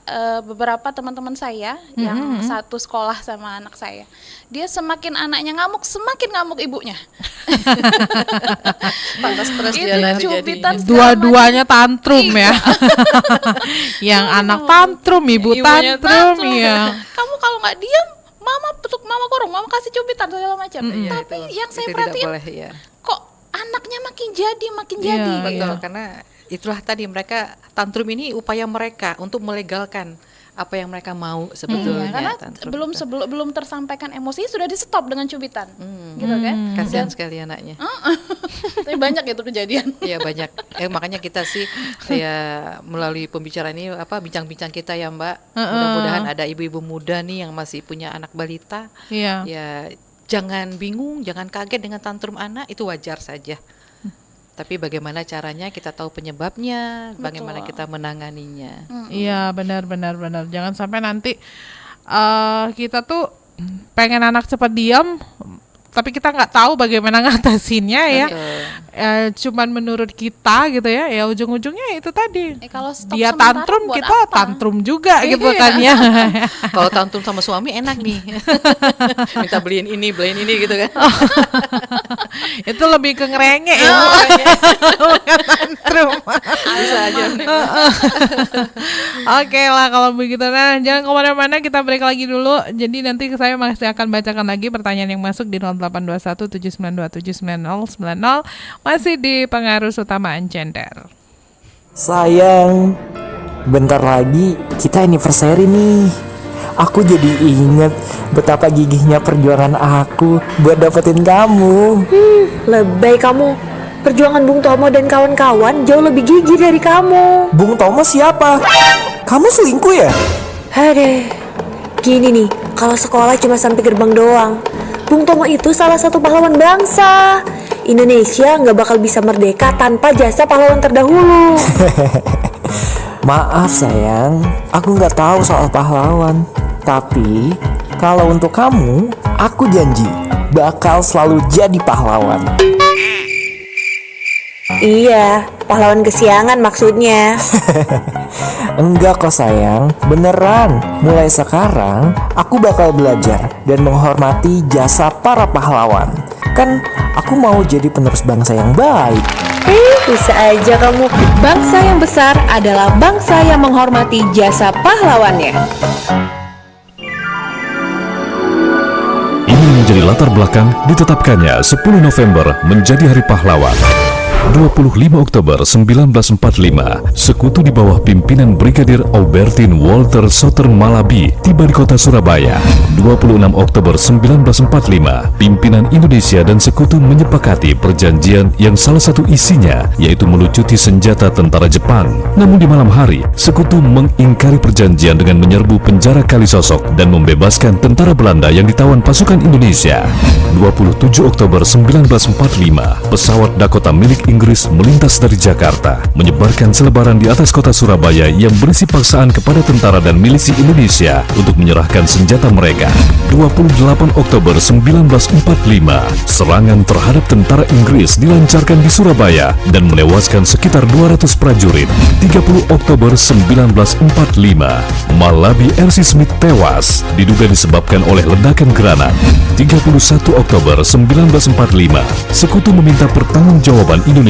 beberapa teman-teman saya yang satu sekolah sama anak saya, dia semakin anaknya ngamuk semakin ngamuk ibunya. Pantas stres Itu dia nanti cubitan jadi. Dua-duanya tantrum ya. Yang anak tantrum, ibu Ibunya tantrum, ya. Kamu kalau nggak diam, mama petuk, mama korong, mama kasih cubitan segala macam. Tapi yang saya Itu perhatiin tidak boleh, ya. kok anaknya makin jadi Iya, Betul, karena itulah tadi mereka tantrum ini upaya mereka untuk melegalkan apa yang mereka mau sebetulnya. karena tantrum itu. belum tersampaikan emosi sudah di stop dengan cubitan, gitu kan? Kasihan sekali anaknya. Tapi banyak itu kejadian. Iya banyak. Makanya kita sih ya melalui pembicaraan ini bincang-bincang kita ya Mbak. Mudah-mudahan ada ibu-ibu muda nih yang masih punya anak balita. Iya. Ya jangan bingung, jangan kaget dengan tantrum anak, itu wajar saja. Tapi bagaimana caranya kita tahu penyebabnya, bagaimana kita menanganinya. Iya, benar. Jangan sampai nanti kita tuh pengen anak cepat diam, tapi kita nggak tahu bagaimana ngatasinnya ya. Cuman menurut kita gitu ya ujung-ujungnya itu tadi. Kalau stop Dia sementara tantrum, buat kita apa? tantrum juga gitu kan ya. Kalau tantrum sama suami enak nih. Minta beliin ini gitu kan. Itu lebih ke ngerengek ya. Bukan tantrum. Bisa aja. Oke lah kalau begitu. Nah, jangan kemana-mana, kita break lagi dulu. Jadi nanti saya masih akan bacakan lagi pertanyaan yang masuk di 0821 7927 9090 masih di Pengaruh Utamaan Gender. Sayang, bentar lagi kita anniversary nih. Aku jadi inget betapa gigihnya perjuangan aku buat dapetin kamu. Lebay kamu. Perjuangan Bung Tomo dan kawan-kawan jauh lebih gigih dari kamu. Bung Tomo siapa? Kamu selingkuh ya? Hadeh. Gini nih, kalau sekolah cuma sampai gerbang doang. Bung Tomo itu salah satu pahlawan bangsa. Indonesia nggak bakal bisa merdeka tanpa jasa pahlawan terdahulu. Maaf sayang, aku nggak tahu soal pahlawan. Tapi kalau untuk kamu, aku janji bakal selalu jadi pahlawan. Iya, pahlawan kesiangan maksudnya. Enggak kok sayang, beneran. Mulai sekarang, aku bakal belajar dan menghormati jasa para pahlawan. Kan aku mau jadi penerus bangsa yang baik. Bisa aja kamu. Bangsa yang besar adalah bangsa yang menghormati jasa pahlawannya. Ini menjadi latar belakang ditetapkannya 10 November menjadi Hari Pahlawan. 25 Oktober 1945, sekutu di bawah pimpinan Brigadir Aubertin Walter Southern Malabi tiba di kota Surabaya. 26 Oktober 1945, pimpinan Indonesia dan sekutu menyepakati perjanjian yang salah satu isinya yaitu melucuti senjata tentara Jepang. Namun di malam hari, sekutu mengingkari perjanjian dengan menyerbu penjara Kalisosok dan membebaskan tentara Belanda yang ditawan pasukan Indonesia. 27 Oktober 1945, pesawat Dakota milik Inggris melintas dari Jakarta, menyebarkan selebaran di atas kota Surabaya yang berisi paksaan kepada tentara dan milisi Indonesia untuk menyerahkan senjata mereka. 28 Oktober 1945, serangan terhadap tentara Inggris dilancarkan di Surabaya dan menewaskan sekitar 200 prajurit. 30 Oktober 1945, Malabi R.C. Smith tewas, diduga disebabkan oleh ledakan granat. 31 Oktober 1945, sekutu meminta pertanggungjawaban Indonesia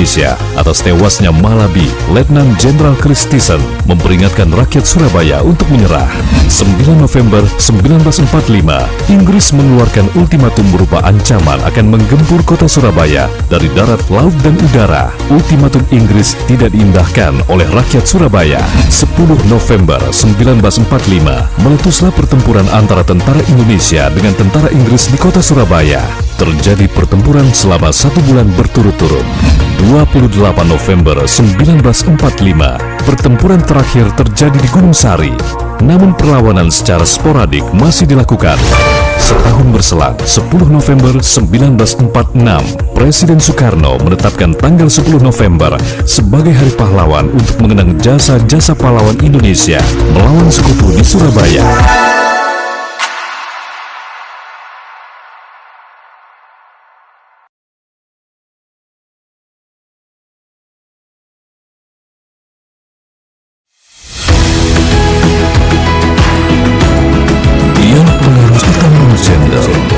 atas tewasnya Malabi. Letnan Jenderal Chris Thyssen memperingatkan rakyat Surabaya untuk menyerah. 9 November 1945, Inggris mengeluarkan ultimatum berupa ancaman akan menggempur kota Surabaya dari darat, laut, dan udara. Ultimatum Inggris tidak diindahkan oleh rakyat Surabaya. 10 November 1945, meletuslah pertempuran antara tentara Indonesia dengan tentara Inggris di kota Surabaya. Terjadi pertempuran selama 1 bulan berturut-turut. 28 November 1945, pertempuran terakhir terjadi di Gunung Sari. Namun perlawanan secara sporadik masih dilakukan. Setahun berselang, 10 November 1946, Presiden Soekarno menetapkan tanggal 10 November sebagai Hari Pahlawan untuk mengenang jasa-jasa pahlawan Indonesia melawan sekutu di Surabaya.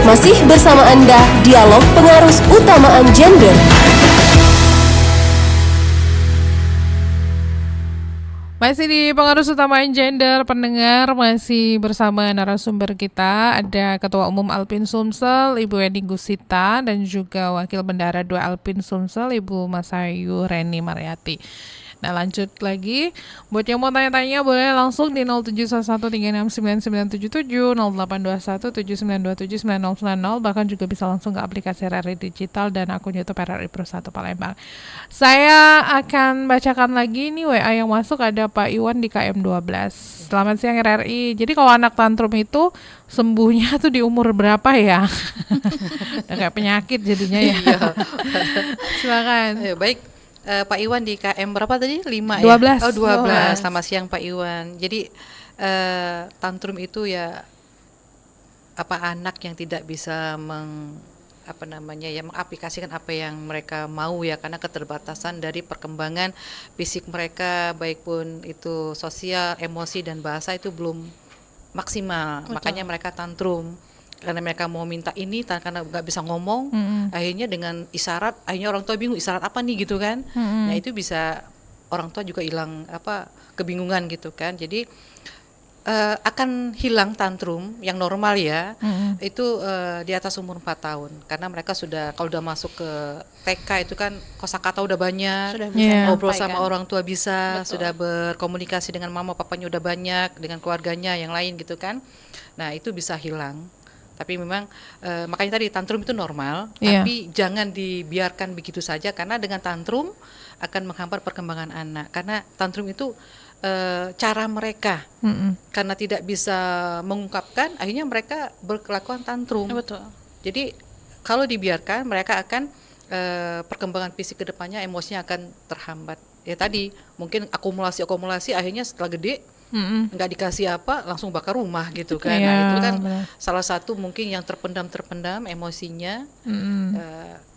Masih bersama Anda, Dialog Pengarus Utamaan Gender. Masih di Pengarus Utamaan Gender, pendengar, masih bersama narasumber kita. Ada Ketua Umum Alpin Sumsel, Ibu Eni Gusita, dan juga Wakil Bendahara 2 Alpin Sumsel, Ibu Masayu Reni Mariati. Nah, lanjut lagi. Buat yang mau tanya-tanya boleh langsung di 0711369977, 082179279090, bahkan juga bisa langsung ke aplikasi RRI Digital dan akun YouTube RRI Pro 1 Palembang. Saya akan bacakan lagi nih WA yang masuk. Ada Pak Iwan di KM12. Selamat siang RRI. Jadi kalau anak tantrum itu sembuhnya tuh di umur berapa ya? Udah kayak penyakit jadinya ya. Silakan. Baik. Pak Iwan di KM berapa tadi? 5 12. Ya? Oh 12. Selamat siang Pak Iwan. Jadi tantrum itu ya anak yang tidak bisa mengaplikasikan apa yang mereka mau ya, karena keterbatasan dari perkembangan fisik mereka, baik pun itu sosial, emosi, dan bahasa itu belum maksimal. Betul. Makanya mereka tantrum. Karena mereka mau minta ini, karena nggak bisa ngomong, akhirnya dengan isyarat, akhirnya orang tua bingung isyarat apa nih gitu kan. Nah itu bisa orang tua juga hilang kebingungan gitu kan. Jadi akan hilang tantrum yang normal ya, itu di atas umur 4 tahun. Karena mereka kalau udah masuk ke TK itu kan kosakata udah banyak, sudah bisa ngobrol sama orang tua bisa. Betul. Sudah berkomunikasi dengan mama papanya udah banyak, dengan keluarganya yang lain gitu kan. Nah itu bisa hilang. Tapi memang makanya tadi tantrum itu normal, tapi jangan dibiarkan begitu saja, karena dengan tantrum akan menghambat perkembangan anak. Karena tantrum itu cara mereka, karena tidak bisa mengungkapkan, akhirnya mereka berkelakuan tantrum. Betul. Jadi kalau dibiarkan, mereka akan perkembangan fisik kedepannya, emosinya akan terhambat. Ya tadi mungkin akumulasi akhirnya setelah gede nggak dikasih apa langsung bakar rumah gitu kan. Iya, Nah itu kan benar. salah satu mungkin yang terpendam emosinya.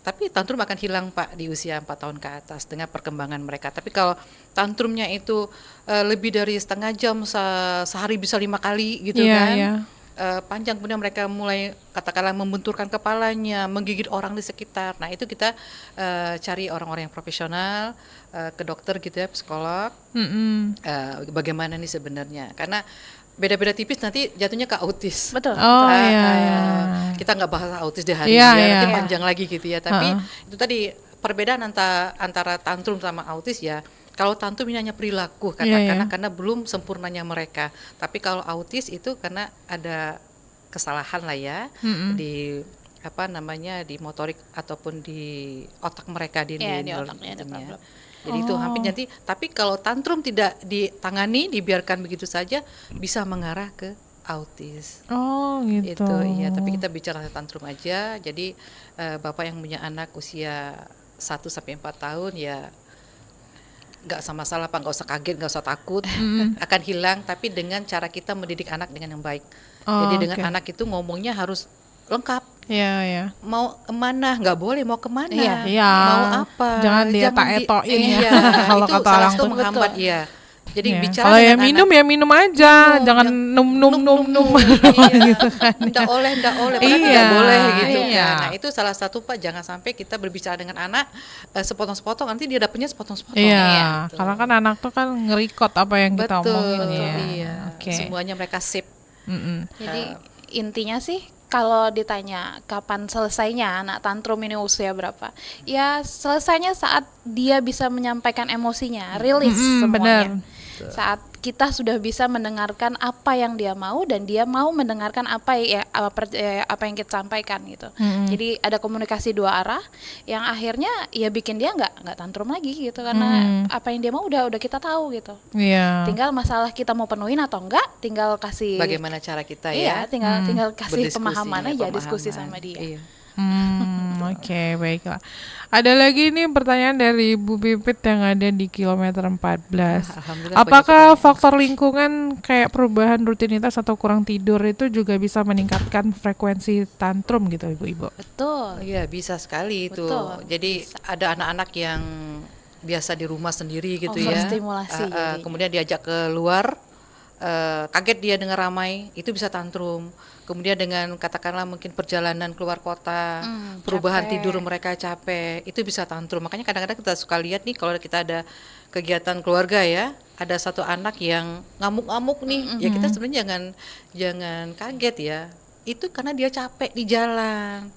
Tapi tantrum akan hilang Pak di usia 4 tahun ke atas dengan perkembangan mereka. Tapi kalau tantrumnya itu lebih dari setengah jam, sehari bisa 5 kali gitu kan. Panjang, kemudian mereka mulai katakanlah membenturkan kepalanya, menggigit orang di sekitar. Nah itu kita cari orang-orang yang profesional, ke dokter gitu ya, psikolog. Bagaimana nih sebenarnya? Karena beda-beda tipis nanti jatuhnya ke autis. Betul. Kita nggak bahas autis di hari ini, nanti panjang lagi gitu ya. Tapi itu tadi perbedaan antara tantrum sama autis ya. Kalau tantrum ini hanya perilaku karena belum sempurnanya mereka. Tapi kalau autis itu karena ada kesalahan lah ya di di motorik ataupun di otak mereka di otaknya ada problem. Jadi itu hampir nanti. Tapi kalau tantrum tidak ditangani, dibiarkan begitu saja, bisa mengarah ke autis. Oh gitu. Itu iya. Tapi kita bicara tantrum aja. Jadi bapak yang punya anak usia 1 sampai 4 tahun ya nggak sama salah Pak, nggak usah kaget, nggak usah takut, akan hilang. Tapi dengan cara kita mendidik anak dengan yang baik. Jadi dengan anak itu ngomongnya harus lengkap. Mau kemana? Nggak boleh mau kemana? Mau apa? Jangan dia tak-etoin ya. Kalau itu kata salah orang satu tuh. menghambat ya. Jadi bicara kalau dengan yang minum anak, ya minum aja, jangan num gitu kan. Nggak oleh, padahal tidak boleh gitu kan. Nah itu salah satu Pak, jangan sampai kita berbicara dengan anak sepotong-sepotong, nanti dia dapetnya sepotong-sepotong. Gitu. Karena kan anak tuh kan nge-record apa yang kita omongin. Semuanya mereka sip. Jadi intinya sih kalau ditanya kapan selesainya anak tantrum ini usia berapa? Ya selesainya saat dia bisa menyampaikan emosinya, rilis semuanya. Benar. Saat kita sudah bisa mendengarkan apa yang dia mau dan dia mau mendengarkan apa yang kita sampaikan gitu. Jadi ada komunikasi dua arah yang akhirnya ya bikin dia nggak tantrum lagi gitu karena apa yang dia mau udah kita tahu gitu. Tinggal masalah kita mau penuhin atau enggak, tinggal kasih bagaimana cara kita tinggal kasih pemahaman aja, diskusi sama dia. Oke, baiklah. Ada lagi nih pertanyaan dari Bu Pipit yang ada di kilometer 14. Apakah faktor lingkungan kayak perubahan rutinitas atau kurang tidur itu juga bisa meningkatkan frekuensi tantrum gitu Ibu-ibu? Betul. Iya, bisa sekali itu. Jadi ada anak-anak yang biasa di rumah sendiri gitu ya. Overstimulasi. Kemudian diajak keluar, kaget dia dengan ramai, itu bisa tantrum. Kemudian dengan katakanlah mungkin perjalanan keluar kota, perubahan tidur mereka capek, itu bisa tantrum. Makanya kadang-kadang kita suka lihat nih kalau kita ada kegiatan keluarga ya, ada satu anak yang ngamuk-ngamuk nih, ya kita sebenarnya jangan kaget ya. Itu karena dia capek di jalan.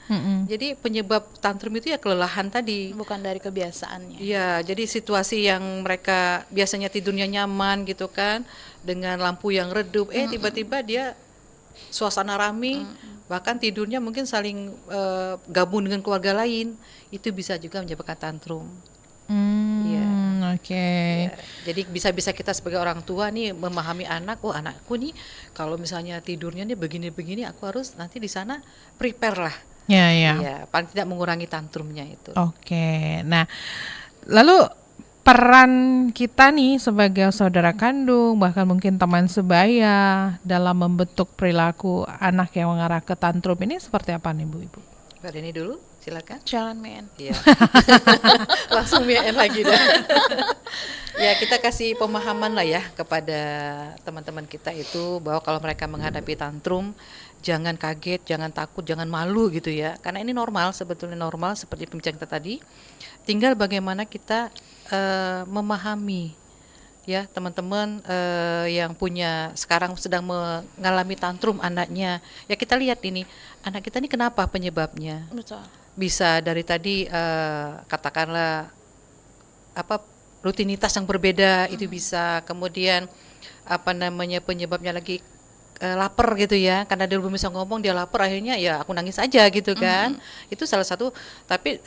Jadi penyebab tantrum itu ya kelelahan tadi. Bukan dari kebiasaannya. Iya, jadi situasi yang mereka biasanya tidurnya nyaman gitu kan, dengan lampu yang redup, tiba-tiba dia suasana ramai, bahkan tidurnya mungkin saling gabung dengan keluarga lain, itu bisa juga menyebabkan tantrum. Jadi bisa-bisa kita sebagai orang tua nih memahami anak, anakku nih kalau misalnya tidurnya nih begini-begini, aku harus nanti di sana prepare lah. Paling tidak mengurangi tantrumnya itu. Nah, lalu peran kita nih sebagai saudara kandung, bahkan mungkin teman sebaya dalam membentuk perilaku anak yang mengarah ke tantrum ini seperti apa nih Bu Ibu? Mbak Deni dulu, silakan. Jangan main. Iya. Langsung main lagi dah. Ya kita kasih pemahaman lah ya kepada teman-teman kita itu bahwa kalau mereka menghadapi tantrum, jangan kaget, jangan takut, jangan malu gitu ya. Karena ini normal, sebetulnya normal seperti pembicaraan kita tadi. Tinggal bagaimana kita memahami ya teman-teman yang punya sekarang sedang mengalami tantrum anaknya. Ya kita lihat ini anak kita ini kenapa penyebabnya. Betul. Bisa dari tadi katakanlah rutinitas yang berbeda itu bisa, kemudian penyebabnya lagi lapar gitu ya, karena dia belum bisa ngomong, dia lapar, akhirnya ya aku nangis aja gitu kan. Itu salah satu. Tapi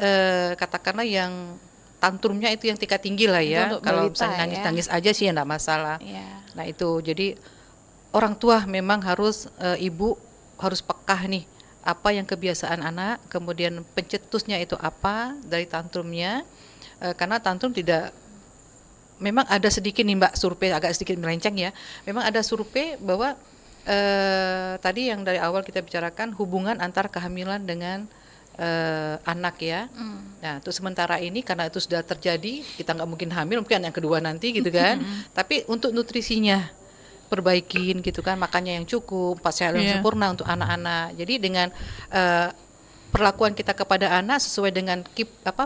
katakanlah yang tantrumnya itu yang tingkat tinggi lah ya, kalau misalnya nangis-nangis aja sih ya enggak masalah. Nah itu jadi orang tua memang harus ibu harus pekah nih apa yang kebiasaan anak, kemudian pencetusnya itu apa dari tantrumnya, karena tantrum tidak memang ada sedikit nih Mbak survei agak sedikit melenceng ya. Memang ada survei bahwa tadi yang dari awal kita bicarakan hubungan antar kehamilan dengan anak ya. Nah, untuk sementara ini karena itu sudah terjadi, kita nggak mungkin hamil, mungkin yang kedua nanti gitu kan. Tapi untuk nutrisinya perbaikin gitu kan, makannya yang cukup, 4 sehat yang sempurna untuk anak-anak. Jadi dengan perlakuan kita kepada anak sesuai dengan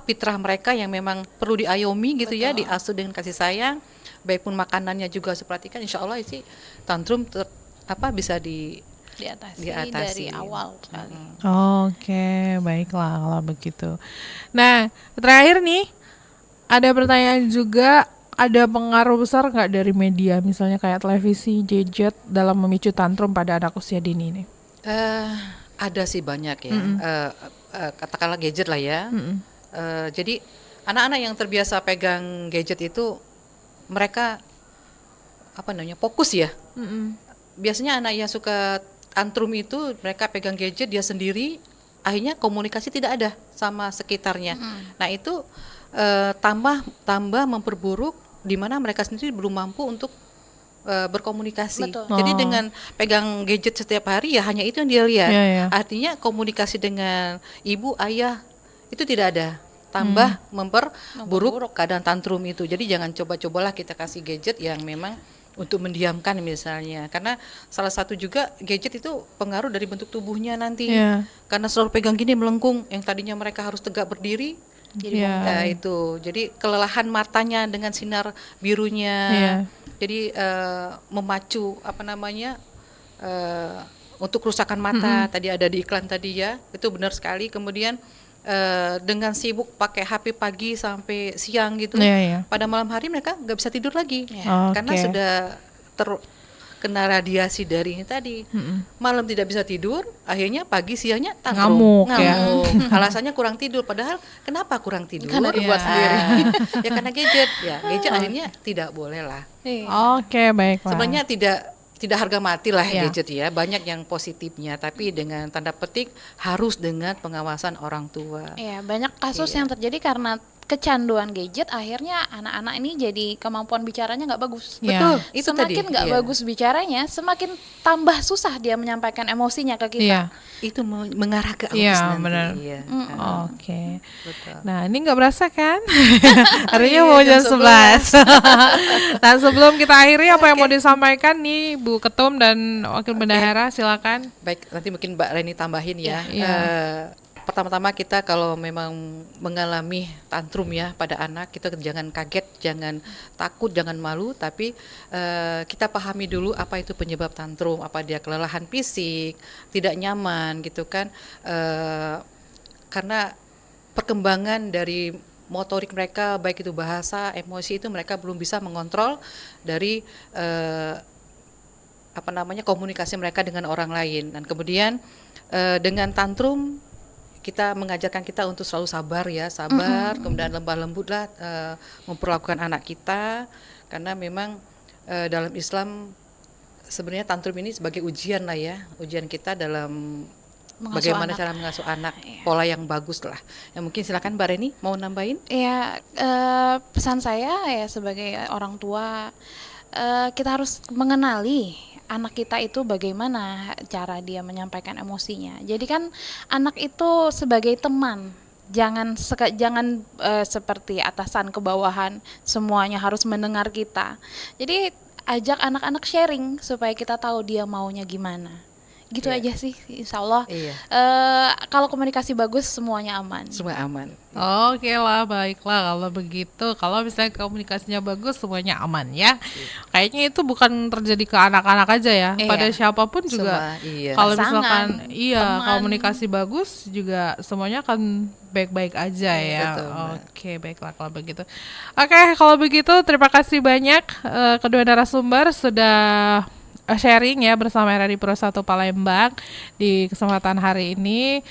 fitrah mereka yang memang perlu diayomi gitu ya, diasuh dengan kasih sayang, baik pun makanannya juga diperhatikan, insya Allah sih tantrum bisa diatasi dari awal sekali. Oke, baiklah kalau begitu. Nah, terakhir nih ada pertanyaan juga, ada pengaruh besar nggak dari media, misalnya kayak televisi, gadget dalam memicu tantrum pada anak usia dini ini? Ada sih banyak ya, katakanlah gadget lah ya. Jadi anak-anak yang terbiasa pegang gadget itu mereka fokus ya. Biasanya anak yang suka tantrum itu mereka pegang gadget dia sendiri, akhirnya komunikasi tidak ada sama sekitarnya. Nah itu tambah memperburuk di mana mereka sendiri belum mampu untuk berkomunikasi. Betul. Jadi dengan pegang gadget setiap hari ya hanya itu yang dia lihat. Artinya komunikasi dengan ibu, ayah itu tidak ada. Tambah memperburuk keadaan tantrum itu. Jadi jangan coba-cobalah kita kasih gadget yang memang untuk mendiamkan misalnya, karena salah satu juga gadget itu pengaruh dari bentuk tubuhnya nanti, karena selalu pegang gini melengkung, yang tadinya mereka harus tegak berdiri, jadi itu, jadi kelelahan matanya dengan sinar birunya, jadi memacu untuk kerusakan mata, tadi ada di iklan tadi ya, itu benar sekali. Kemudian dengan sibuk pakai HP pagi sampai siang gitu, pada malam hari mereka nggak bisa tidur lagi, karena sudah terkena radiasi dari ini tadi. Malam tidak bisa tidur, akhirnya pagi siangnya tantrum, ngamuk. Alasannya kurang tidur, padahal kenapa kurang tidur? Karena dibuat sendiri. Ya karena gadget, gadget akhirnya tidak boleh lah. Oke, baiklah. Sebenarnya tidak harga mati lah gadget ya, banyak yang positifnya, tapi dengan tanda petik harus dengan pengawasan orang tua. Iya, banyak kasus yang terjadi karena kecanduan gadget, akhirnya anak-anak ini jadi kemampuan bicaranya nggak bagus. Betul, itu semakin nggak bagus bicaranya, semakin tambah susah dia menyampaikan emosinya ke kita. Itu mengarah ke autis nanti. Benar. Oke. Nah, ini nggak berasa kan? Harinya mau jam 11. Nah, sebelum kita akhiri, apa yang mau disampaikan nih Bu Ketum dan Wakil Bendahara, silakan. Baik, nanti mungkin Mbak Reni tambahin ya. Pertama-tama kita kalau memang mengalami tantrum ya pada anak, kita jangan kaget, jangan takut, jangan malu, tapi kita pahami dulu apa itu penyebab tantrum, apa dia kelelahan fisik, tidak nyaman gitu kan, karena perkembangan dari motorik mereka, baik itu bahasa, emosi itu mereka belum bisa mengontrol dari komunikasi mereka dengan orang lain. Dan kemudian dengan tantrum kita mengajarkan kita untuk selalu sabar, kemudian lemah lembut lah memperlakukan anak kita, karena memang dalam Islam sebenarnya tantrum ini sebagai ujian lah ya, ujian kita dalam bagaimana cara mengasuh anak, pola yang bagus lah. Ya mungkin silakan Mbak Reni mau nambahin? Ya, pesan saya ya sebagai orang tua, kita harus mengenali anak kita itu bagaimana cara dia menyampaikan emosinya. Jadi kan anak itu sebagai teman, jangan seperti atasan ke bawahan, semuanya harus mendengar kita. Jadi ajak anak-anak sharing supaya kita tahu dia maunya gimana. Gitu aja sih, insya Allah. Kalau komunikasi bagus semuanya aman. Semua aman. Oke lah, baiklah kalau begitu. Kalau misalnya komunikasinya bagus, semuanya aman ya. Kayaknya itu bukan terjadi ke anak-anak aja ya, pada siapapun juga. Kalau misalkan komunikasi bagus juga semuanya akan baik-baik aja ya. Betul, Oke, baiklah kalau begitu. Oke, kalau begitu terima kasih banyak kedua narasumber sudah sharing ya bersama RRI Pro 1 Palembang di kesempatan hari ini.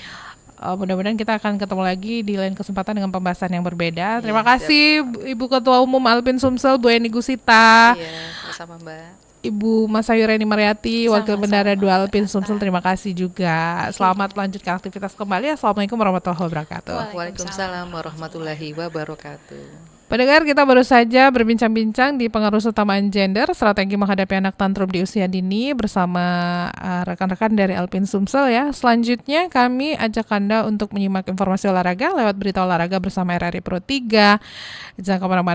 Mudah-mudahan kita akan ketemu lagi di lain kesempatan dengan pembahasan yang berbeda. Terima kasih Ibu Ketua Umum Alpin Sumsel Bu Eni Gusita. Sama Mbak. Ibu Masayu Reni Mariati, Wakil Bendahara 2 Alpin Sumsel, terima kasih juga. Selamat melanjutkan aktivitas kembali. Assalamualaikum warahmatullahi wabarakatuh. Waalaikumsalam warahmatullahi wabarakatuh. Pendengar, kita baru saja berbincang-bincang di pengaruh utamaan gender, strategi menghadapi anak tantrum di usia dini bersama rekan-rekan dari Alpin Sumsel ya. Selanjutnya kami ajak Anda untuk menyimak informasi olahraga lewat berita olahraga bersama RRI Pro 3. Jangan kemana-mana.